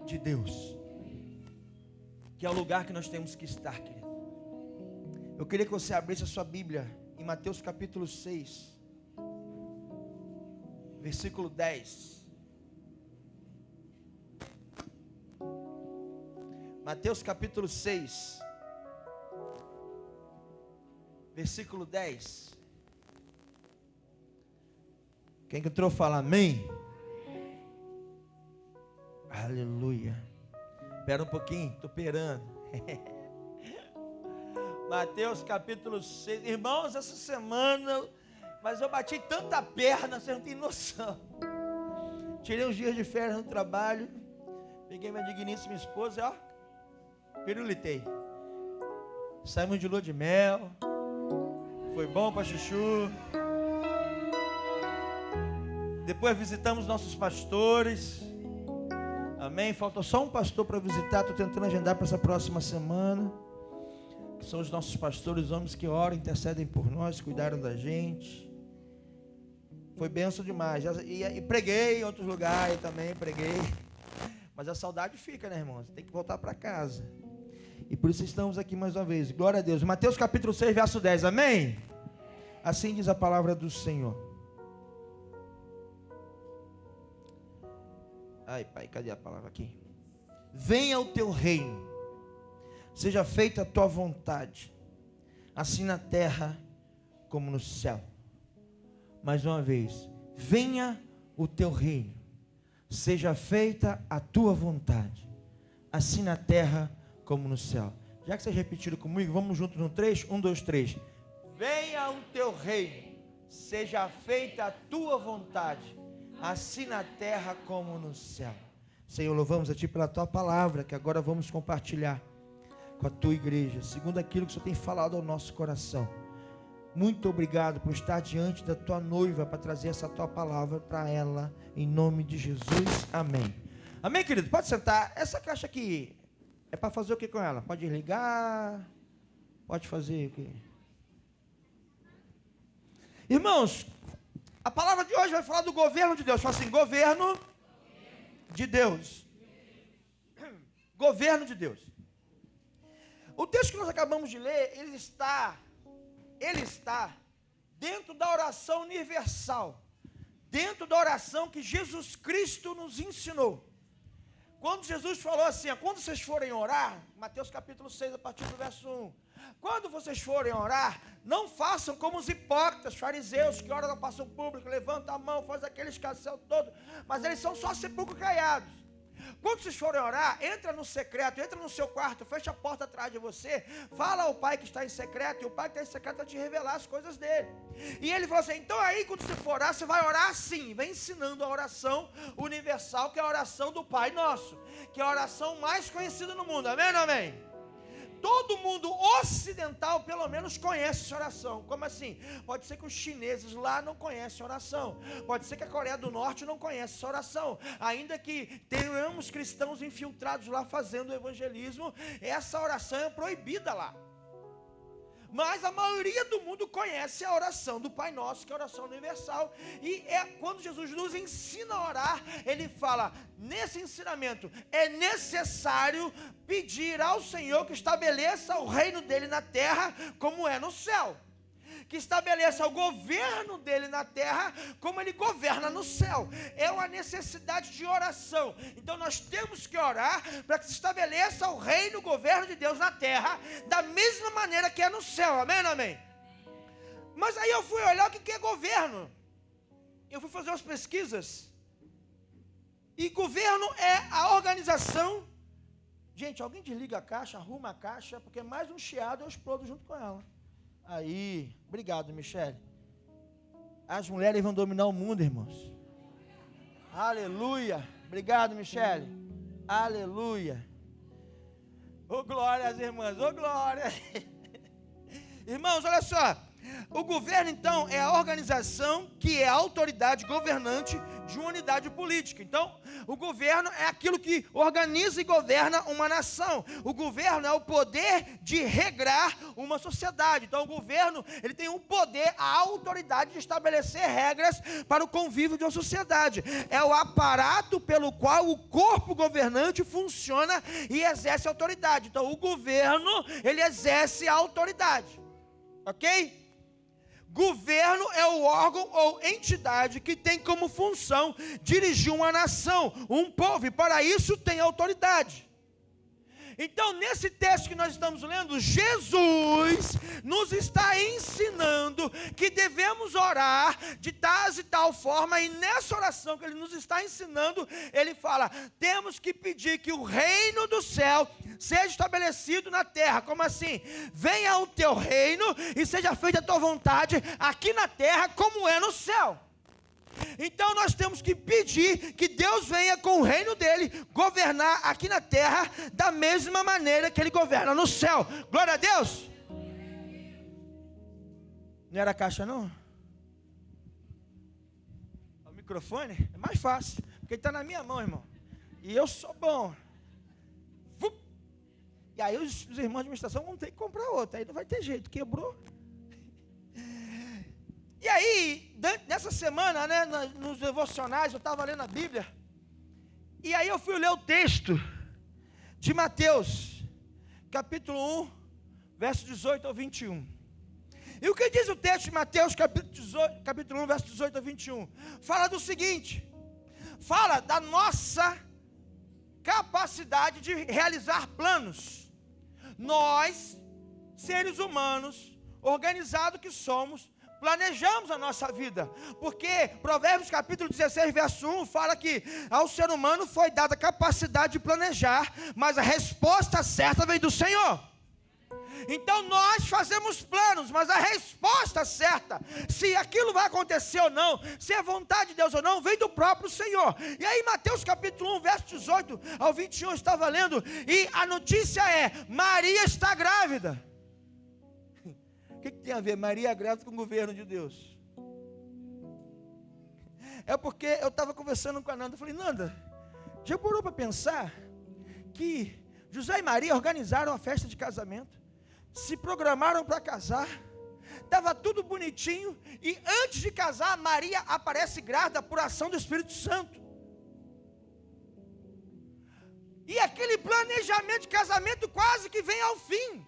de Deus, que é o lugar que nós temos que estar, querido. Eu queria que você abrisse a sua Bíblia em Mateus capítulo 6, versículo 10. Mateus capítulo 6, versículo 10. Quem que entrou fala amém? Aleluia. Espera um pouquinho, estou esperando. Mateus capítulo 6. Irmãos, essa semana, mas eu bati tanta perna, você não tem noção. Tirei uns dias de férias no trabalho, peguei minha digníssima esposa e ó, pirulitei. Saímos de lua de mel, foi bom para chuchu. Depois visitamos nossos pastores. Amém? Faltou só um pastor para visitar. Estou tentando agendar para essa próxima semana. Que são os nossos pastores, homens que oram, intercedem por nós, cuidaram da gente. Foi bênção demais. E preguei em outros lugares também, preguei. Mas a saudade fica, né, irmãos? Tem que voltar para casa. E por isso estamos aqui mais uma vez. Glória a Deus. Mateus capítulo 6, verso 10. Amém? Assim diz a palavra do Senhor. Ai, Pai, cadê a palavra aqui? Venha o teu reino, seja feita a tua vontade, assim na terra como no céu. Mais uma vez, venha o teu reino, seja feita a tua vontade, assim na terra como no céu. Já que vocês repetiram comigo, vamos juntos no 3, 1, 2, 3. Venha o teu reino, seja feita a tua vontade, assim na terra como no céu. Senhor, louvamos a Ti pela Tua palavra, que agora vamos compartilhar com a Tua igreja, segundo aquilo que o Senhor tem falado ao nosso coração. Muito obrigado por estar diante da Tua noiva, para trazer essa Tua palavra para ela, em nome de Jesus, amém. Amém, querido? Pode sentar. Essa caixa aqui é para fazer o que com ela? Pode ligar, pode fazer o que? Irmãos, a palavra de hoje vai falar do governo de Deus. Fala assim, governo de Deus. Governo de Deus. O texto que nós acabamos de ler, ele está dentro da oração universal, dentro da oração que Jesus Cristo nos ensinou. Quando Jesus falou assim, quando vocês forem orar, Mateus capítulo 6, a partir do verso 1, quando vocês forem orar, não façam como os hipócritas, fariseus, que oram na passão pública, levantam a mão, fazem aquele escarcéu todo, mas eles são só sepulcros caiados. Quando vocês forem orar, entra no secreto, entra no seu quarto, fecha a porta atrás de você, fala ao Pai que está em secreto, e o Pai que está em secreto vai te revelar as coisas dele. E ele falou assim, então aí quando você for orar, você vai orar assim, vem ensinando a oração universal, que é a oração do Pai Nosso, que é a oração mais conhecida no mundo, amém ou não amém? Todo mundo ocidental, pelo menos, conhece essa oração. Como assim? Pode ser que os chineses lá não conhecem oração. Pode ser que a Coreia do Norte não conheça essa oração. Ainda que tenhamos cristãos infiltrados lá fazendo evangelismo, essa oração é proibida lá. Mas a maioria do mundo conhece a oração do Pai Nosso, que é a oração universal. E quando Jesus nos ensina a orar, Ele fala, nesse ensinamento, é necessário pedir ao Senhor que estabeleça o reino dEle na terra, como é no céu. Que estabeleça o governo dele na terra, como ele governa no céu. É uma necessidade de oração. Então nós temos que orar para que se estabeleça o reino, o governo de Deus na terra, da mesma maneira que é no céu, amém ou amém? Mas aí eu fui olhar o que é governo. Eu fui fazer umas pesquisas. E governo é a organização. Gente, alguém desliga a caixa, arruma a caixa, porque mais um chiado eu explodo junto com ela. Aí, obrigado, Michele. As mulheres vão dominar o mundo, irmãos. Aleluia. Obrigado, Michele. Aleluia. Ô glória às irmãs, ô glória. Irmãos, olha só. O governo, então, é a organização que é a autoridade governante de uma unidade política. Então, o governo é aquilo que organiza e governa uma nação. O governo é o poder de regrar uma sociedade. Então, o governo, ele tem o poder, a autoridade de estabelecer regras para o convívio de uma sociedade. É o aparato pelo qual o corpo governante funciona e exerce autoridade. Então, o governo, ele exerce a autoridade. Ok? Governo é o órgão ou entidade que tem como função dirigir uma nação, um povo, e para isso tem autoridade. Então, nesse texto que nós estamos lendo, Jesus nos está ensinando que devemos orar de tal e tal forma, e nessa oração que Ele nos está ensinando, Ele fala, temos que pedir que o reino do céu seja estabelecido na terra. Como assim? Venha o teu reino e seja feita a tua vontade aqui na terra como é no céu. Então nós temos que pedir que Deus venha com o reino dele governar aqui na terra da mesma maneira que ele governa no céu. Glória a Deus. Não era a caixa não? O microfone é mais fácil, porque ele está na minha mão, irmão, e eu sou bom. E aí os irmãos de administração vão ter que comprar outra, aí não vai ter jeito, quebrou. E aí, nessa semana, né, nos devocionais, eu estava lendo a Bíblia, e aí eu fui ler o texto de Mateus, capítulo 1, verso 18 ao 21. E o que diz o texto de Mateus, capítulo 1, verso 18 ao 21? Fala do seguinte, fala da nossa capacidade de realizar planos. Nós, seres humanos, organizados que somos, planejamos a nossa vida, porque Provérbios capítulo 16, verso 1, fala que ao ser humano foi dada a capacidade de planejar, mas a resposta certa vem do Senhor. Então nós fazemos planos, mas a resposta certa, se aquilo vai acontecer ou não, se é vontade de Deus ou não, vem do próprio Senhor. E aí Mateus capítulo 1, verso 18 ao 21, eu estava lendo, e a notícia é, Maria está grávida. O que tem a ver Maria grávida com o governo de Deus? É porque eu estava conversando com a Nanda, eu falei, Nanda, já parou para pensar que José e Maria organizaram a festa de casamento, se programaram para casar, estava tudo bonitinho, e antes de casar, Maria aparece grávida por ação do Espírito Santo. E aquele planejamento de casamento quase que vem ao fim,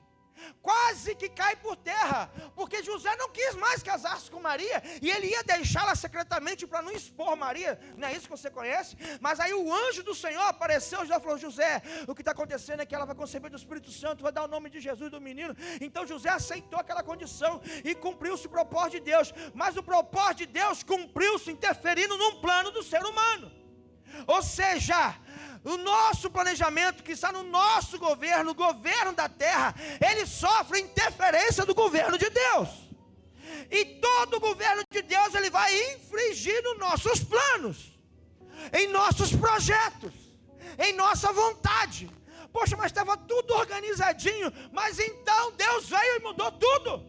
quase que cai por terra, porque José não quis mais casar-se com Maria, e ele ia deixá-la secretamente para não expor Maria, não é isso que você conhece? Mas aí o anjo do Senhor apareceu e já falou, José, o que está acontecendo é que ela vai conceber do Espírito Santo, vai dar o nome de Jesus do menino. Então José aceitou aquela condição, e cumpriu-se o propósito de Deus, mas o propósito de Deus cumpriu-se interferindo num plano do ser humano, ou seja, o nosso planejamento que está no nosso governo, o governo da terra, ele sofre interferência do governo de Deus. E todo o governo de Deus, ele vai infringir nos nossos planos, em nossos projetos, em nossa vontade. Poxa, mas estava tudo organizadinho, mas então Deus veio e mudou tudo.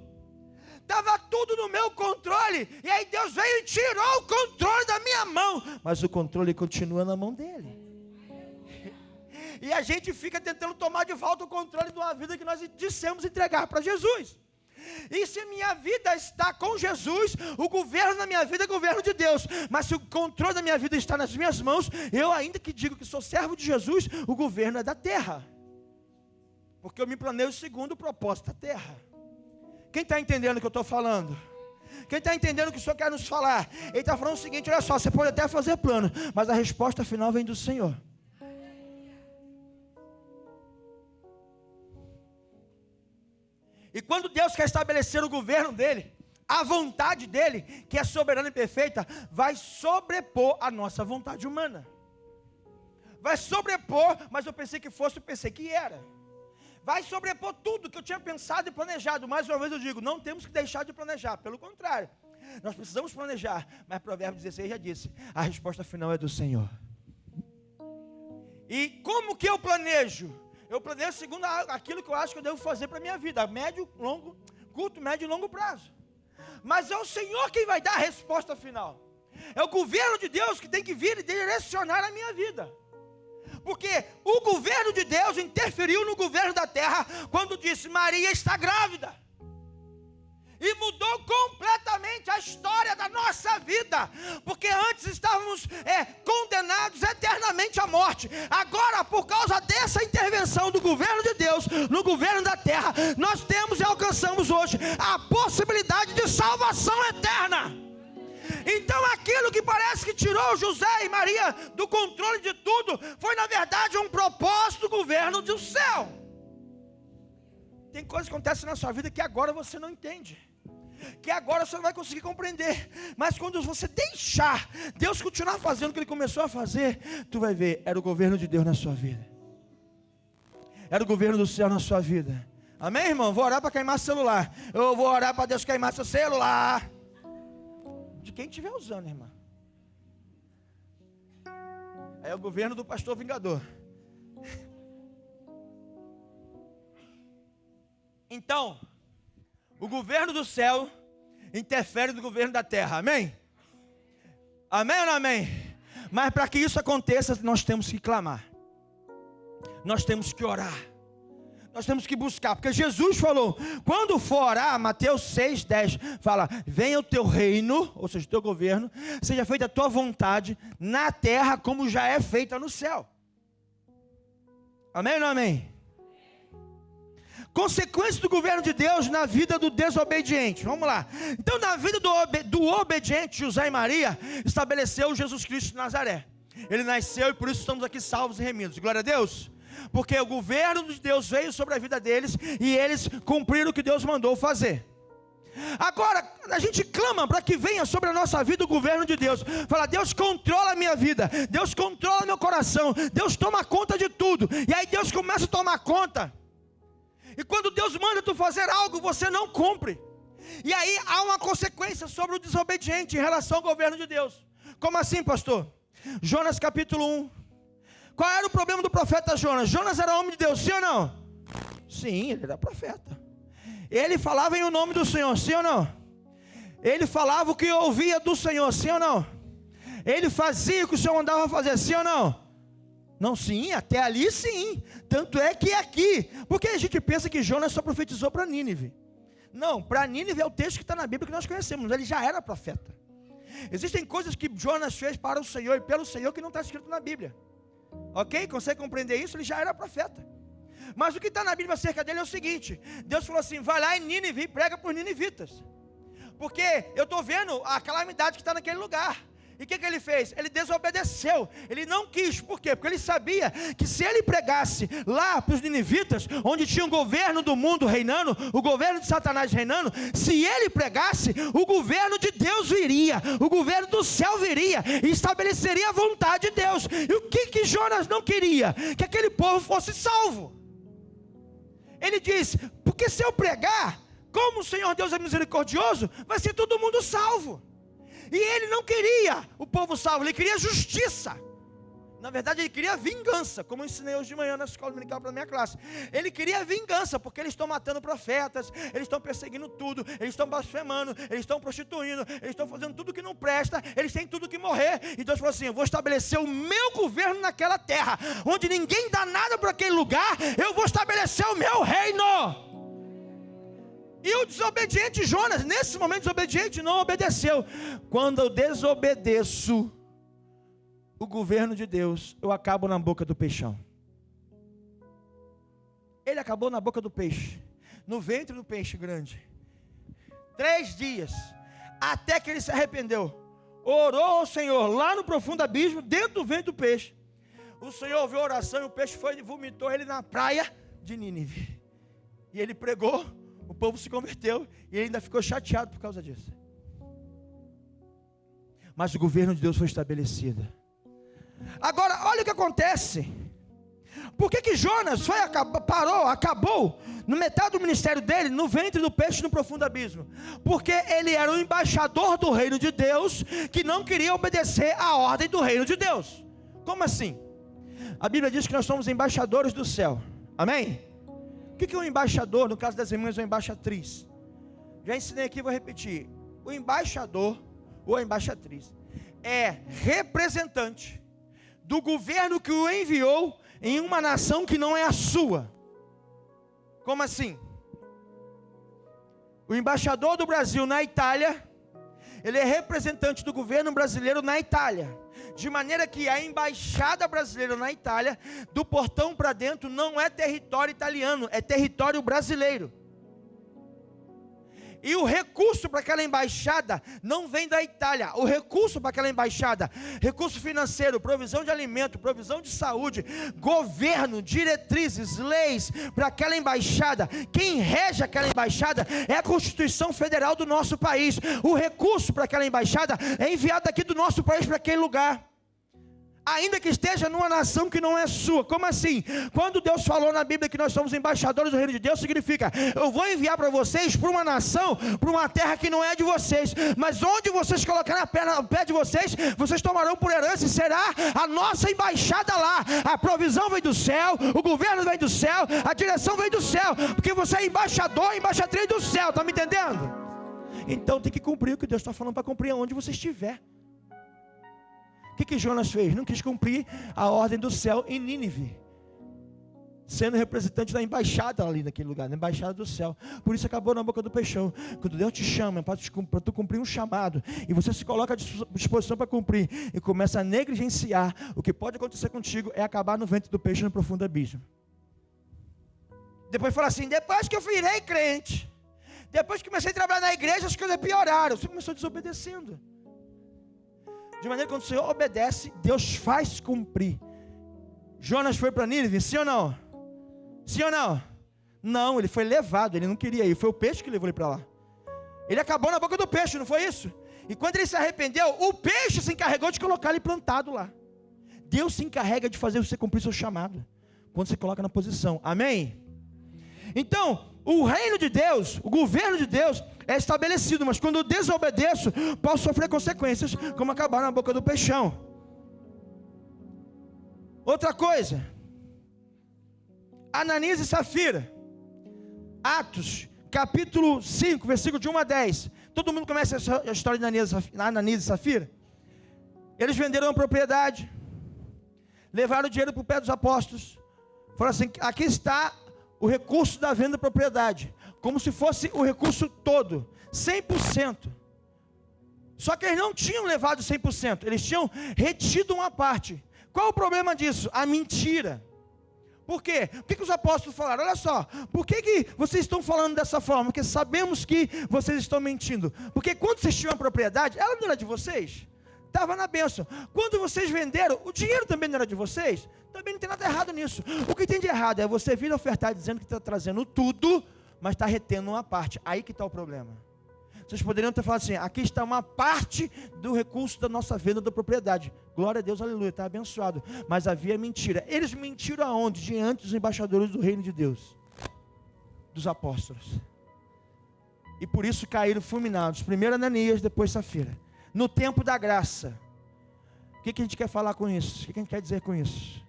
Estava tudo no meu controle, e aí Deus veio e tirou o controle da minha mão, mas o controle continua na mão dele. E a gente fica tentando tomar de volta o controle de uma vida que nós dissemos entregar para Jesus. E se minha vida está com Jesus, o governo da minha vida é governo de Deus. Mas se o controle da minha vida está nas minhas mãos, eu ainda que digo que sou servo de Jesus, o governo é da terra. Porque eu me planejo segundo o propósito da terra. Quem está entendendo o que eu estou falando? Quem está entendendo o que o Senhor quer nos falar? Ele está falando o seguinte, olha só, você pode até fazer plano, mas a resposta final vem do Senhor. E quando Deus quer estabelecer o governo dele, a vontade dele, que é soberana e perfeita, vai sobrepor a nossa vontade humana. Vai sobrepor, mas eu pensei que fosse, eu pensei que era. Vai sobrepor tudo que eu tinha pensado e planejado. Mais uma vez eu digo, não temos que deixar de planejar, pelo contrário. Nós precisamos planejar, mas Provérbios 16 já disse, a resposta final é do Senhor. E como que eu planejo? Eu planejo segundo aquilo que eu acho que eu devo fazer para a minha vida, a médio, longo, curto, médio e longo prazo. mas é o Senhor quem vai dar a resposta final. É o governo de Deus que tem que vir e direcionar a minha vida. Porque o governo de Deus interferiu no governo da terra quando disse: Maria está grávida. E mudou completamente a história da nossa vida. Porque antes estávamos condenados eternamente à morte. Agora, por causa dessa intervenção do governo de Deus no governo da terra, nós temos e alcançamos hoje a possibilidade de salvação eterna. Então aquilo que parece que tirou José e Maria do controle de tudo, foi na verdade um propósito do governo do céu. Tem coisas que acontecem na sua vida que agora você não entende, que agora você não vai conseguir compreender, mas quando você deixar Deus continuar fazendo o que Ele começou a fazer, tu vai ver, era o governo de Deus na sua vida, era o governo do céu na sua vida. Amém, irmão? Vou orar para queimar celular. Eu vou orar para Deus queimar seu celular, de quem estiver usando, irmã. É o governo do pastor vingador. Então, o governo do céu interfere no governo da terra, amém? Amém ou não amém? Mas para que isso aconteça, nós temos que clamar, nós temos que orar, nós temos que buscar, porque Jesus falou, quando for orar, Mateus 6:10, fala, venha o teu reino, ou seja, o teu governo, seja feita a tua vontade, na terra como já é feita no céu. Amém ou não amém? Consequência do governo de Deus na vida do desobediente. Vamos lá. Então, na vida do obediente, José e Maria, estabeleceu Jesus Cristo de Nazaré. Ele nasceu e por isso estamos aqui salvos e remidos. Glória a Deus. Porque o governo de Deus veio sobre a vida deles e eles cumpriram o que Deus mandou fazer. Agora, a gente clama para que venha sobre a nossa vida o governo de Deus. Fala, Deus controla a minha vida, Deus controla meu coração, Deus toma conta de tudo. E aí Deus começa a tomar conta. E quando Deus manda tu fazer algo, você não cumpre. E aí há uma consequência sobre o desobediente em relação ao governo de Deus. Como assim, pastor? Jonas capítulo 1. Qual era o problema do profeta Jonas? Jonas era homem de Deus, sim ou não? Sim, ele era profeta. Ele falava em o nome do Senhor, sim ou não? Ele falava o que ouvia do Senhor, sim ou não? Ele fazia o que o Senhor mandava fazer, sim ou não? Não, sim, até ali sim. Tanto é que aqui, porque a gente pensa que Jonas só profetizou para Nínive. Não, para Nínive é o texto que está na Bíblia que nós conhecemos, ele já era profeta. Existem coisas que Jonas fez para o Senhor e pelo Senhor que não está escrito na Bíblia. Ok? Consegue compreender isso? Ele já era profeta. Mas o que está na Bíblia acerca dele é o seguinte: Deus falou assim, vai lá em Nínive e prega para os ninivitas, porque eu estou vendo a calamidade que está naquele lugar. E o que ele fez? Ele desobedeceu, ele não quis. Por quê? Porque ele sabia que se ele pregasse lá para os ninivitas, onde tinha o governo do mundo reinando, o governo de Satanás reinando, se ele pregasse, o governo de Deus viria, o governo do céu viria, e estabeleceria a vontade de Deus. E o que Jonas não queria? Que aquele povo fosse salvo. Ele disse, porque se eu pregar, como o Senhor Deus é misericordioso, vai ser todo mundo salvo. E ele não queria o povo salvo, ele queria justiça. Na verdade ele queria vingança, como eu ensinei hoje de manhã na escola dominical para a minha classe. Ele queria vingança, porque eles estão matando profetas, eles estão perseguindo tudo, eles estão blasfemando, eles estão prostituindo, eles estão fazendo tudo que não presta, eles têm tudo que morrer. E Deus falou assim, eu vou estabelecer o meu governo naquela terra, onde ninguém dá nada para aquele lugar, eu vou estabelecer o meu reino. E o desobediente Jonas, nesse momento desobediente, não obedeceu. Quando eu desobedeço o governo de Deus, eu acabo na boca do peixão. Ele acabou na boca do peixe, no ventre do peixe grande. 3 dias, até que ele se arrependeu, orou ao Senhor, lá no profundo abismo, dentro do ventre do peixe. O Senhor ouviu a oração e o peixe foi e vomitou ele na praia de Nínive. E ele pregou, o povo se converteu e ele ainda ficou chateado por causa disso. Mas o governo de Deus foi estabelecido. Agora, olha o que acontece. Por que Jonas acabou no metade do ministério dele, no ventre do peixe, no profundo abismo? Porque ele era o embaixador do reino de Deus, que não queria obedecer à ordem do reino de Deus. Como assim? A Bíblia diz que nós somos embaixadores do céu. Amém? O que é um embaixador? No caso das irmãs, uma embaixatriz. Já ensinei aqui, vou repetir. o embaixador ou a embaixatriz é representante do governo que o enviou em uma nação que não é a sua. Como assim? O embaixador do Brasil na Itália, ele é representante do governo brasileiro na Itália. De maneira que a embaixada brasileira na Itália, do portão para dentro, não é território italiano, é território brasileiro. E o recurso para aquela embaixada não vem da Itália. O recurso para aquela embaixada, recurso financeiro, provisão de alimento, provisão de saúde, governo, diretrizes, leis para aquela embaixada. Quem rege aquela embaixada é a Constituição Federal do nosso país. O recurso para aquela embaixada é enviado daqui do nosso país para aquele lugar, ainda que esteja numa nação que não é sua. Como assim? Quando Deus falou na Bíblia que nós somos embaixadores do reino de Deus, significa, eu vou enviar para vocês, para uma nação, para uma terra que não é de vocês, mas onde vocês colocarem o pé de vocês, vocês tomarão por herança, e será a nossa embaixada lá. A provisão vem do céu, o governo vem do céu, a direção vem do céu, porque você é embaixador, embaixatriz do céu, está me entendendo? Então tem que cumprir o que Deus está falando para cumprir onde você estiver. O que Jonas fez? Não quis cumprir a ordem do céu em Nínive, sendo representante da embaixada ali naquele lugar, na embaixada do céu. Por isso acabou na boca do peixão. Quando Deus te chama para tu cumprir um chamado, e você se coloca à disposição para cumprir, e começa a negligenciar, o que pode acontecer contigo é acabar no ventre do peixe no profundo abismo. Depois fala assim, depois que eu virei crente, depois que comecei a trabalhar na igreja, as coisas pioraram. Você começou desobedecendo. De maneira que quando o Senhor obedece, Deus faz cumprir. Jonas foi para Nínive, sim ou não? Sim ou não? Não, ele foi levado, ele não queria ir, foi o peixe que levou ele para lá. Ele acabou na boca do peixe, não foi isso? E quando ele se arrependeu, o peixe se encarregou de colocar ele plantado lá. Deus se encarrega de fazer você cumprir seu chamado, quando você coloca na posição, amém? Então, o reino de Deus, o governo de Deus é estabelecido, mas quando eu desobedeço, posso sofrer consequências, como acabar na boca do peixão. Outra coisa, Ananias e Safira, Atos, capítulo 5, versículo de 1 a 10. Todo mundo conhece a história de Ananias e Safira? Eles venderam uma propriedade, levaram o dinheiro para o pé dos apóstolos, falaram assim, aqui está o recurso da venda da propriedade, como se fosse o recurso todo, 100%. Só que eles não tinham levado 100%, eles tinham retido uma parte. Qual o problema disso? A mentira. Por quê? Por que os apóstolos falaram? Olha só, por que vocês estão falando dessa forma? Porque sabemos que vocês estão mentindo. Porque quando vocês tinham a propriedade, ela não era de vocês, estava na bênção. Quando vocês venderam, o dinheiro também não era de vocês. Também não tem nada errado nisso. O que tem de errado é você vir ofertar dizendo que está trazendo tudo, mas está retendo uma parte. Aí que está o problema. Vocês poderiam ter falado assim, aqui está uma parte do recurso da nossa venda da propriedade. Glória a Deus, aleluia, está abençoado. Mas havia mentira. Eles mentiram aonde? Diante dos embaixadores do reino de Deus, dos apóstolos. E por isso caíram fulminados. Primeiro Ananias, depois Safira. No tempo da graça. O que a gente quer falar com isso? O que a gente quer dizer com isso?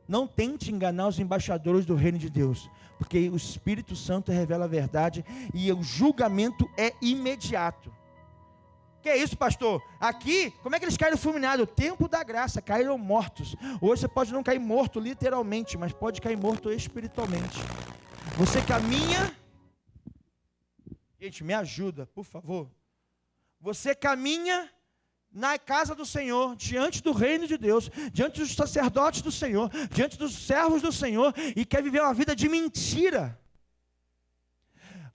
Não tente enganar os embaixadores do reino de Deus, porque o Espírito Santo revela a verdade e o julgamento é imediato. Que é isso, pastor? Aqui, como é que eles caíram fulminados? O tempo da graça, caíram mortos. Hoje você pode não cair morto literalmente, mas pode cair morto espiritualmente. Você caminha, gente, me ajuda, por favor. Você caminha na casa do Senhor, diante do reino de Deus, diante dos sacerdotes do Senhor, diante dos servos do Senhor, e quer viver uma vida de mentira.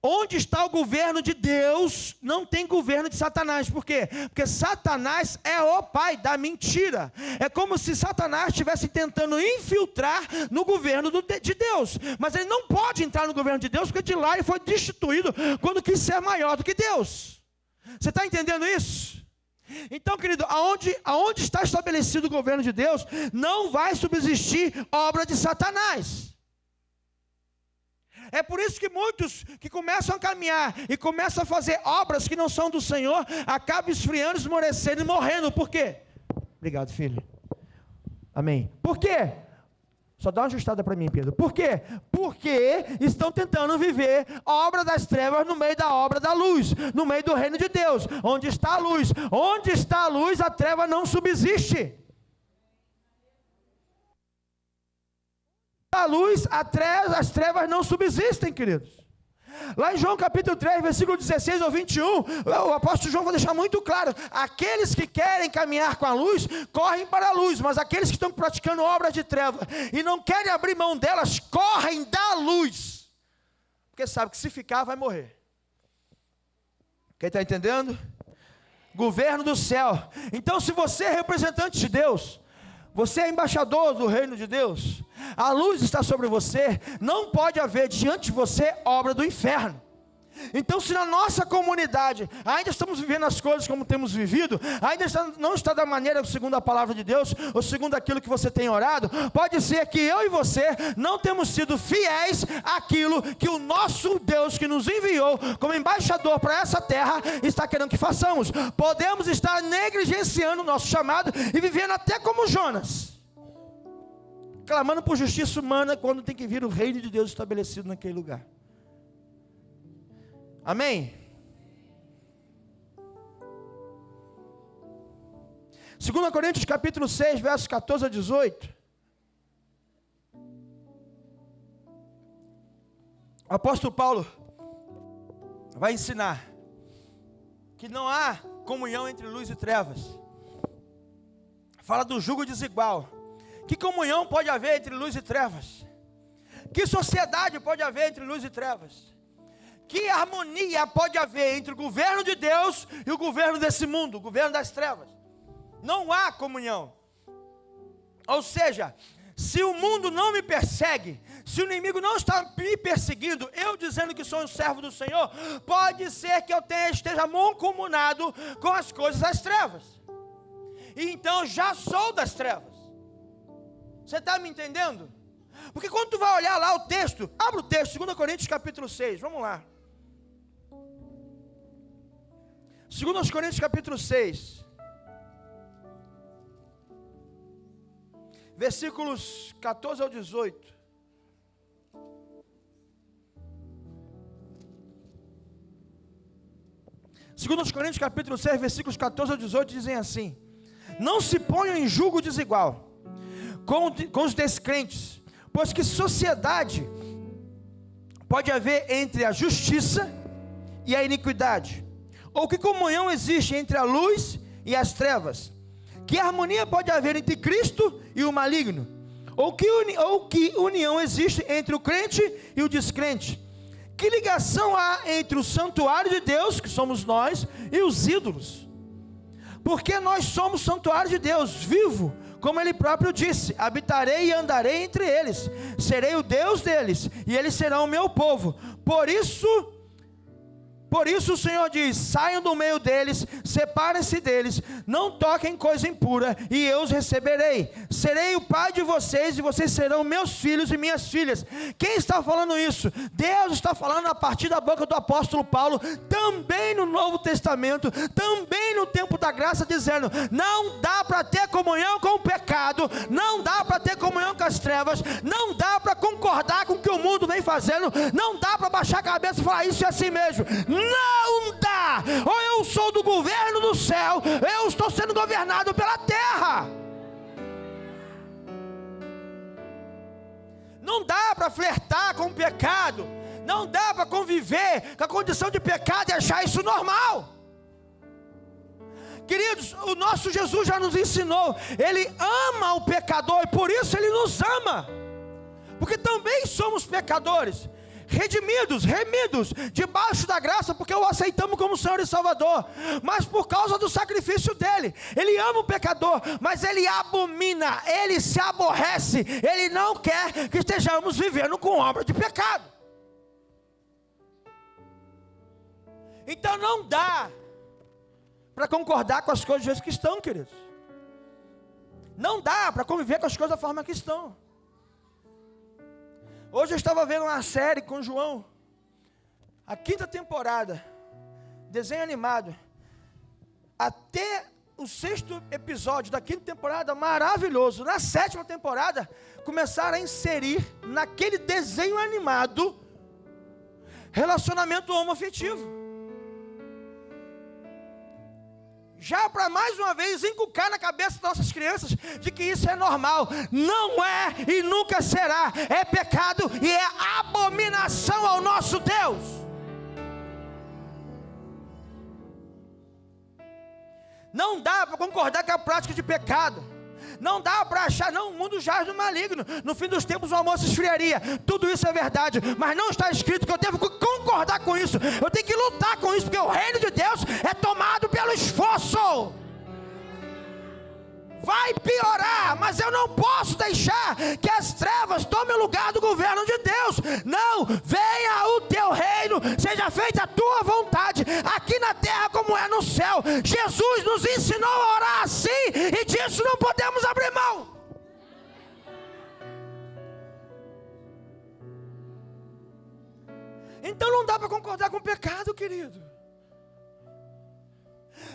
Onde está o governo de Deus, não tem governo de Satanás. Por quê? Porque Satanás é o pai da mentira. É como se Satanás estivesse tentando infiltrar no governo de Deus. Mas ele não pode entrar no governo de Deus, porque de lá ele foi destituído quando quis ser maior do que Deus. Você está entendendo isso? Então, querido, aonde está estabelecido o governo de Deus, não vai subsistir obra de Satanás. É por isso que muitos que começam a caminhar e começam a fazer obras que não são do Senhor, acabam esfriando, esmorecendo e morrendo. Por quê? Obrigado, filho. Amém. Por quê? Só dá uma ajustada para mim, Pedro. Por quê? Porque estão tentando viver a obra das trevas no meio da obra da luz, no meio do reino de Deus. Onde está a luz? Onde está a luz, a treva não subsiste. A luz, as trevas não subsistem, queridos. Lá em João capítulo 3, versículo 16 ao 21, o apóstolo João vai deixar muito claro: aqueles que querem caminhar com a luz, correm para a luz, mas aqueles que estão praticando obras de treva, e não querem abrir mão delas, correm da luz, porque sabe que se ficar vai morrer. Quem está entendendo? Governo do céu. Então, se você é representante de Deus, você é embaixador do reino de Deus, a luz está sobre você, não pode haver diante de você obra do inferno. Então, se na nossa comunidade ainda estamos vivendo as coisas como temos vivido, ainda não está da maneira segundo a palavra de Deus, ou segundo aquilo que você tem orado, pode ser que eu e você não temos sido fiéis àquilo que o nosso Deus que nos enviou como embaixador para essa terra está querendo que façamos. Podemos estar negligenciando o nosso chamado e vivendo até como Jonas, clamando por justiça humana, quando tem que vir o reino de Deus estabelecido naquele lugar. Amém? 2 Coríntios capítulo 6, versos 14 a 18. O apóstolo Paulo vai ensinar que não há comunhão entre luz e trevas. Fala do jugo desigual. Que comunhão pode haver entre luz e trevas? Que sociedade pode haver entre luz e trevas? Que harmonia pode haver entre o governo de Deus e o governo desse mundo, o governo das trevas? Não há comunhão. Ou seja, se o mundo não me persegue, se o inimigo não está me perseguindo, eu dizendo que sou um servo do Senhor, pode ser que eu esteja mancomunado com as coisas das trevas. E então eu já sou das trevas. Você está me entendendo? Porque quando tu vai olhar lá o texto, abre o texto, 2 Coríntios capítulo 6, vamos lá. 2 Coríntios capítulo 6, versículos 14 ao 18. Segundo Coríntios capítulo 6, versículos 14 ao 18 dizem assim: não se ponham em julgo desigual com os descrentes, pois que sociedade pode haver entre a justiça e a iniquidade? Ou que comunhão existe entre a luz e as trevas? Que harmonia pode haver entre Cristo e o maligno? Ou que união existe entre o crente e o descrente? Que ligação há entre o santuário de Deus, que somos nós, e os ídolos? Porque nós somos santuário de Deus, vivo, como Ele próprio disse: habitarei e andarei entre eles, serei o Deus deles, e eles serão o meu povo. Por isso o Senhor diz: saiam do meio deles, separem-se deles, não toquem coisa impura, e eu os receberei. Serei o pai de vocês, e vocês serão meus filhos e minhas filhas. Quem está falando isso? Deus está falando a partir da boca do apóstolo Paulo, também no Novo Testamento, também no tempo da graça, dizendo: não dá para ter comunhão com o pecado, não dá para ter comunhão com as trevas, não dá para concordar com o que o mundo vem fazendo, não dá para baixar a cabeça e falar: isso é assim mesmo. Não dá. Ou eu sou do governo do céu, eu estou sendo governado pela terra. Não dá para flertar com o pecado, não dá para conviver com a condição de pecado e achar isso normal. Queridos, o nosso Jesus já nos ensinou, Ele ama o pecador, e por isso Ele nos ama, porque também somos pecadores, redimidos, remidos, debaixo da graça, porque o aceitamos como Senhor e Salvador, mas por causa do sacrifício dele. Ele ama o pecador, mas ele abomina, ele se aborrece, ele não quer que estejamos vivendo com obra de pecado. Então não dá para concordar com as coisas do jeito que estão, queridos. Não dá para conviver com as coisas da forma que estão. Hoje eu estava vendo uma série com o João, a 5ª temporada, desenho animado. Até o 6º episódio da 5ª temporada, maravilhoso. Na 7ª temporada, começaram a inserir naquele desenho animado relacionamento homoafetivo. Já para mais uma vez inculcar na cabeça das nossas crianças de que isso é normal. Não é e nunca será. É pecado e é abominação ao nosso Deus. Não dá para concordar com a prática de pecado. Não dá para achar, não, o mundo jaz do maligno. No fim dos tempos o amor se esfriaria. Tudo isso é verdade, mas não está escrito que eu devo concordar com isso. Eu tenho que lutar com isso, porque o reino de Deus é tomado pelo esforço. Vai piorar, mas eu não posso deixar que as trevas tomem o lugar do governo de Deus. Não, venha o teu reino, seja feita a tua vontade, aqui na terra como é no céu. Jesus nos ensinou a orar assim, e disso não podemos abrir mão. Então não dá para concordar com o pecado, querido.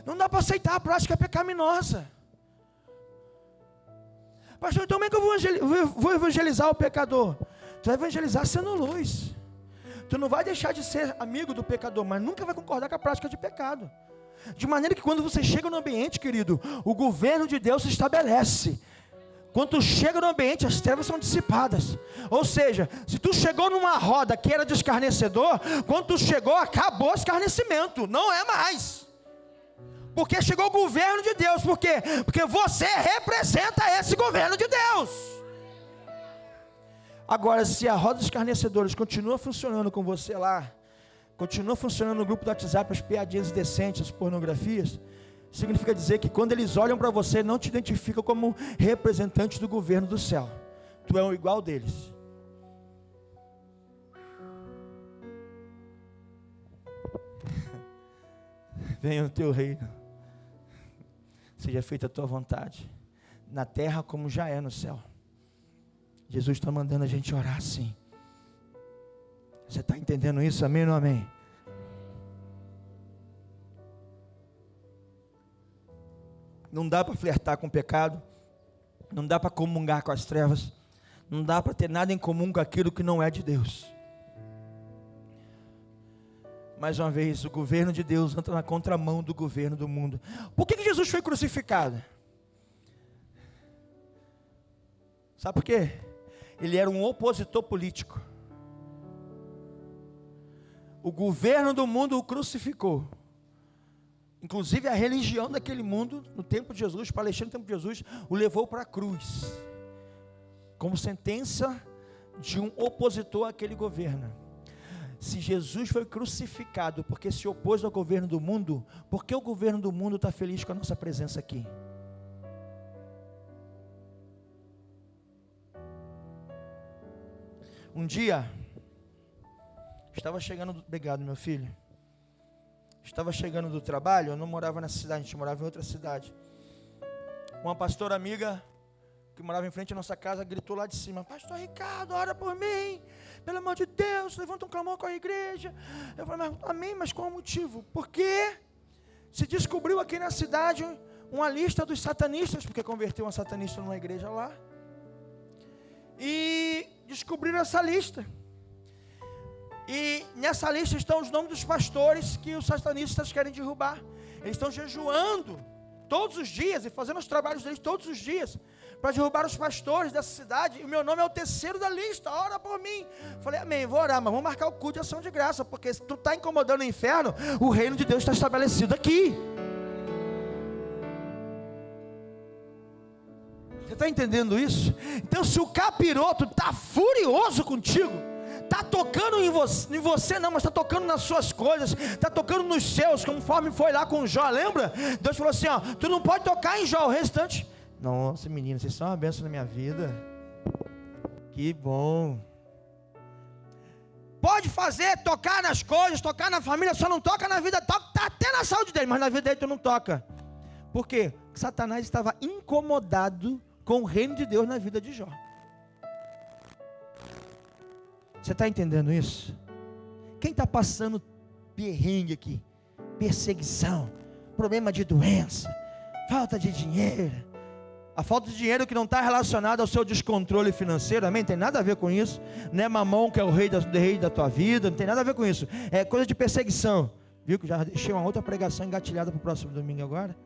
Não dá para aceitar a prática pecaminosa. Pastor, então como é que eu vou evangelizar o pecador? Tu vai evangelizar sendo luz. Tu não vai deixar de ser amigo do pecador, mas nunca vai concordar com a prática de pecado. De maneira que quando você chega no ambiente, querido, o governo de Deus se estabelece. Quando tu chega no ambiente, as trevas são dissipadas. Ou seja, se tu chegou numa roda que era de escarnecedor, quando tu chegou, acabou o escarnecimento, não é mais. Porque chegou o governo de Deus. Por quê? Porque você representa esse governo de Deus. Agora, se a roda dos escarnecedores continua funcionando com você lá, continua funcionando no grupo do WhatsApp, as piadinhas indecentes, as pornografias, significa dizer que quando eles olham para você, não te identificam como representante do governo do céu. Tu é um igual deles. Venha o teu reino. Seja feita a tua vontade, na terra como já é no céu. Jesus está mandando a gente orar assim. Você está entendendo isso? Amém ou não amém? Não dá para flertar com o pecado. Não dá para comungar com as trevas. Não dá para ter nada em comum com aquilo que não é de Deus. Mais uma vez, o governo de Deus entra na contramão do governo do mundo. Por que Jesus foi crucificado? Sabe por quê? Ele era um opositor político. O governo do mundo o crucificou. Inclusive a religião daquele mundo, no tempo de Jesus, Palestina no tempo de Jesus, o levou para a cruz. Como sentença de um opositor àquele governo. Se Jesus foi crucificado porque se opôs ao governo do mundo, por que o governo do mundo está feliz com a nossa presença aqui? Um dia, estava chegando, obrigado meu filho, estava chegando do trabalho, eu não morava nessa cidade, a gente morava em outra cidade. Uma pastora amiga, que morava em frente à nossa casa, gritou lá de cima: Pastor Ricardo, ora por mim, pelo amor de Deus, levanta um clamor com a igreja. Eu falei: mas, amém, mas qual o motivo? Porque se descobriu aqui na cidade uma lista dos satanistas, porque converteu uma satanista numa igreja lá, e descobriram essa lista, e nessa lista estão os nomes dos pastores que os satanistas querem derrubar. Eles estão jejuando todos os dias e fazendo os trabalhos deles todos os dias para derrubar os pastores dessa cidade, e o meu nome é o terceiro da lista, ora por mim. Falei: amém, vou orar, mas vamos marcar o culto de ação de graça, porque se tu está incomodando o inferno, o reino de Deus está estabelecido aqui. Você está entendendo isso? Então se o capiroto está furioso contigo, está tocando em você não, mas está tocando nas suas coisas, está tocando nos seus, conforme foi lá com Jó, lembra? Deus falou assim: ó, tu não pode tocar em Jó, o restante... Nossa, menino, vocês são uma bênção na minha vida. Que bom. Pode fazer, tocar nas coisas, tocar na família, só não toca na vida, toca até na saúde dele, mas na vida dele tu não toca. Por quê? Porque Satanás estava incomodado com o reino de Deus na vida de Jó. Você está entendendo isso? Quem está passando perrengue aqui? Perseguição, problema de doença, falta de dinheiro. A falta de dinheiro que não está relacionada ao seu descontrole financeiro, amém? Tem nada a ver com isso. Não é Mamão que é o rei da tua vida, não tem nada a ver com isso. É coisa de perseguição. Viu que já deixei uma outra pregação engatilhada para o próximo domingo agora?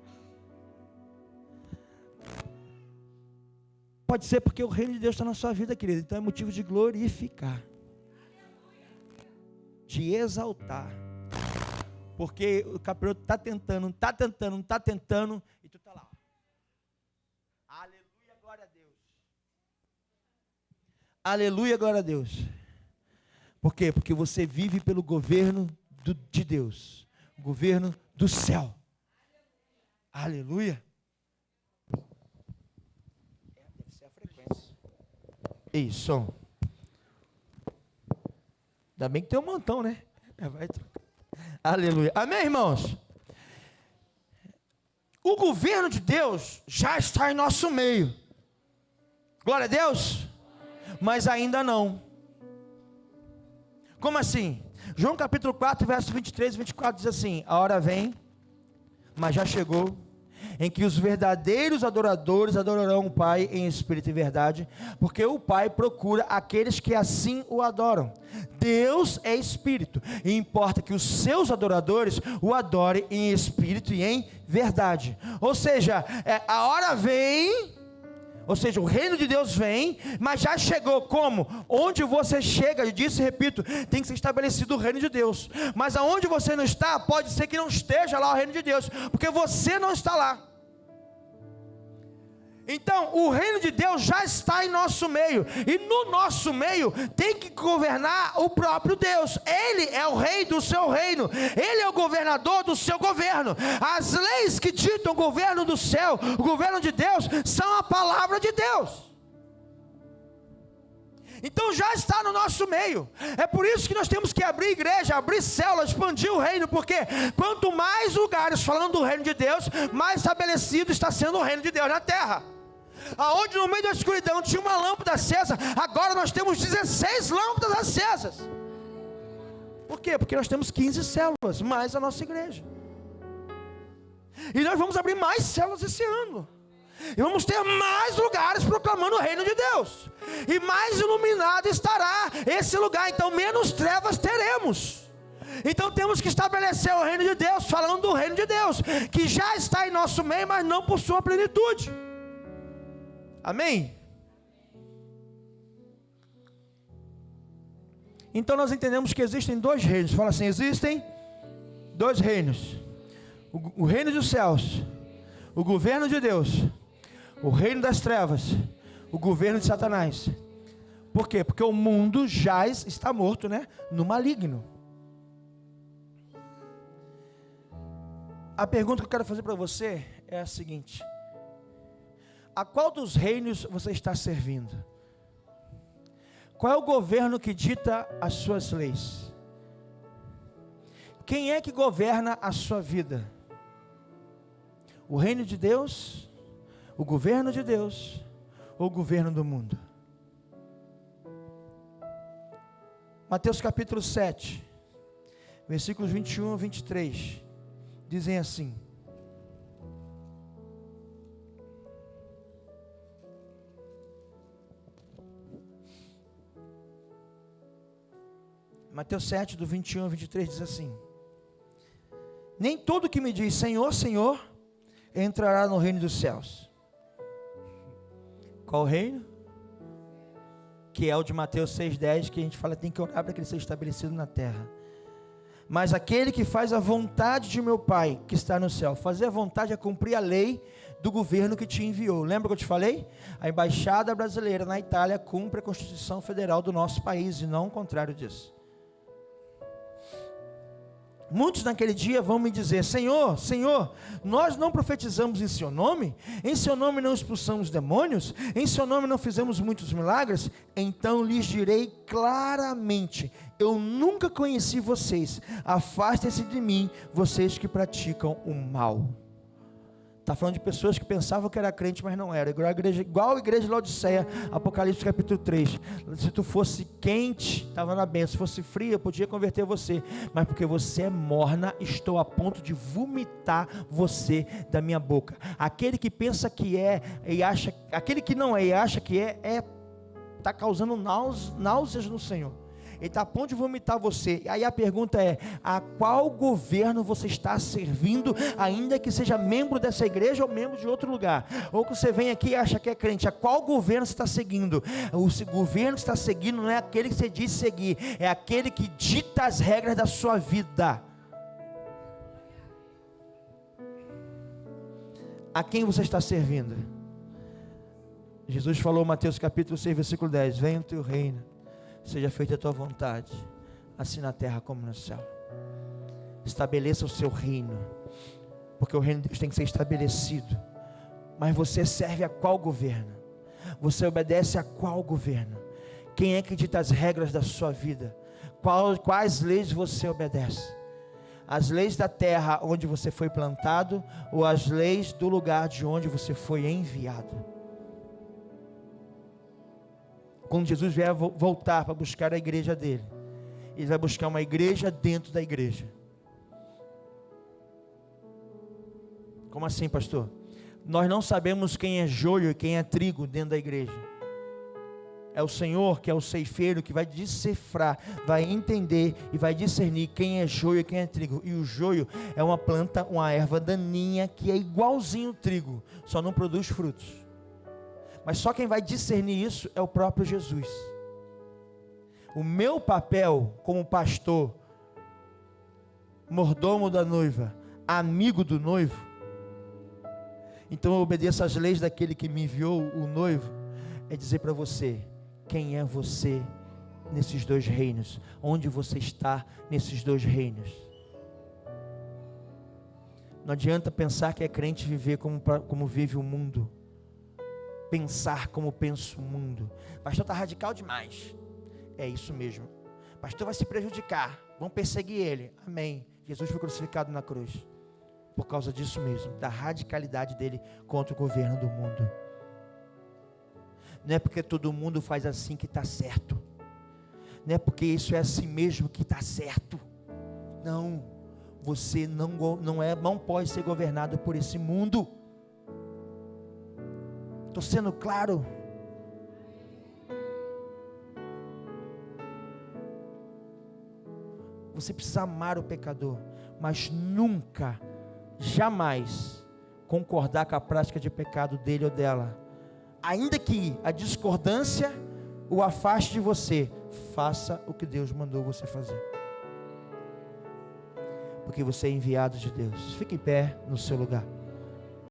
Pode ser porque o reino de Deus está na sua vida, querido. Então é motivo de glorificar, de exaltar. Porque o capiroto está tentando, e tu está lá. Aleluia, glória a Deus. Aleluia, glória a Deus. Por quê? Porque você vive pelo governo de Deus, o governo do céu. Aleluia. Deve ser a frequência. Isso. Ainda bem que tem um montão, né? Vai trocar. Aleluia. Amém, irmãos? O governo de Deus já está em nosso meio. Glória a Deus. Mas ainda não. Como assim? João capítulo 4, verso 23 e 24 diz assim: a hora vem, mas já chegou, em que os verdadeiros adoradores adorarão o Pai em espírito e verdade, porque o Pai procura aqueles que assim o adoram. Deus é espírito, e importa que os seus adoradores o adorem em espírito e em verdade. Ou seja, a hora vem, ou seja, o reino de Deus vem, mas já chegou. Como? Onde você chega, eu disse e repito, tem que ser estabelecido o reino de Deus. Mas aonde você não está, pode ser que não esteja lá o reino de Deus, porque você não está lá. Então, o reino de Deus já está em nosso meio, e no nosso meio tem que governar o próprio Deus. Ele é o rei do seu reino, ele é o governador do seu governo. As leis que ditam o governo do céu, o governo de Deus, são a palavra de Deus. Então já está no nosso meio. É por isso que nós temos que abrir igreja, abrir célula, expandir o reino, porque quanto mais lugares falando do reino de Deus, mais estabelecido está sendo o reino de Deus na terra. Aonde no meio da escuridão tinha uma lâmpada acesa, agora nós temos 16 lâmpadas acesas. Por quê? Porque nós temos 15 células, mais a nossa igreja. E nós vamos abrir mais células esse ano. E vamos ter mais lugares proclamando o reino de Deus. E mais iluminado estará esse lugar. Então menos trevas teremos. Então temos que estabelecer o reino de Deus, falando do reino de Deus, que já está em nosso meio, mas não por sua plenitude. Amém? Então nós entendemos que existem dois reinos. Fala assim, existem dois reinos. O reino dos céus, o governo de Deus. O reino das trevas, o governo de Satanás. Por quê? Porque o mundo jaz, está morto, né? No maligno. A pergunta que eu quero fazer para você é a seguinte: a qual dos reinos você está servindo? Qual é o governo que dita as suas leis? Quem é que governa a sua vida? O reino de Deus, o governo de Deus ou o governo do mundo? Mateus capítulo 7, versículos 21 a 23, dizem assim: Mateus 7, do 21 a 23 diz assim: nem todo que me diz Senhor, Senhor, entrará no reino dos céus. Qual reino? Que é o de Mateus 6,10, que a gente fala, tem que orar para que ele seja estabelecido na terra. Mas aquele que faz a vontade de meu Pai, que está no céu. Fazer a vontade é cumprir a lei do governo que te enviou. Lembra que eu te falei? A embaixada brasileira na Itália cumpre a Constituição Federal do nosso país, e não o contrário disso. Muitos naquele dia vão me dizer: Senhor, Senhor, nós não profetizamos em seu nome? Em seu nome não expulsamos demônios? Em seu nome não fizemos muitos milagres? Então lhes direi claramente: eu nunca conheci vocês. Afastem-se de mim, vocês que praticam o mal. Está falando de pessoas que pensavam que era crente, mas não era. Igual a igreja de Laodiceia, Apocalipse capítulo 3. Se tu fosse quente, estava na bênção. Se fosse fria, eu podia converter você. Mas porque você é morna, estou a ponto de vomitar você da minha boca. Aquele que pensa que é e acha, aquele que não é e acha que está causando náuseas no Senhor. Ele está a ponto de vomitar você. Aí a pergunta é: a qual governo você está servindo, ainda que seja membro dessa igreja ou membro de outro lugar? Ou que você vem aqui e acha que é crente, a qual governo você está seguindo? O governo que você está seguindo não é aquele que você diz seguir, é aquele que dita as regras da sua vida. A quem você está servindo? Jesus falou em Mateus capítulo 6, versículo 10: venha o teu reino, seja feita a tua vontade, assim na terra como no céu. Estabeleça o seu reino, porque o reino de Deus tem que ser estabelecido. Mas você serve a qual governo? Você obedece a qual governo? Quem é que dita as regras da sua vida? Quais leis você obedece? As leis da terra onde você foi plantado, ou as leis do lugar de onde você foi enviado? Quando Jesus vier voltar para buscar a igreja dele, ele vai buscar uma igreja dentro da igreja. Como assim, pastor? Nós não sabemos quem é joio e quem é trigo dentro da igreja. É o Senhor que é o ceifeiro, que vai decifrar, vai entender e vai discernir quem é joio e quem é trigo. E o joio é uma planta, uma erva daninha que é igualzinho o trigo, só não produz frutos. Mas só quem vai discernir isso é o próprio Jesus. O meu papel como pastor, mordomo da noiva, amigo do noivo, então eu obedeço às leis daquele que me enviou, o noivo, é dizer para você, quem é você nesses dois reinos, onde você está nesses dois reinos. Não adianta pensar que é crente viver como vive o mundo, pensar como pensa o mundo. Pastor, está radical demais. É isso mesmo. Pastor vai se prejudicar, vão perseguir ele. Amém. Jesus foi crucificado na cruz por causa disso mesmo, da radicalidade dele contra o governo do mundo. Não é porque todo mundo faz assim que está certo, não é porque isso é assim mesmo que está certo. Não, você não pode ser governado por esse mundo. Estou sendo claro? Você precisa amar o pecador, mas nunca, jamais concordar com a prática de pecado dele ou dela. Ainda que a discordância o afaste de você, faça o que Deus mandou você fazer, porque você é enviado de Deus. Fique em pé no seu lugar.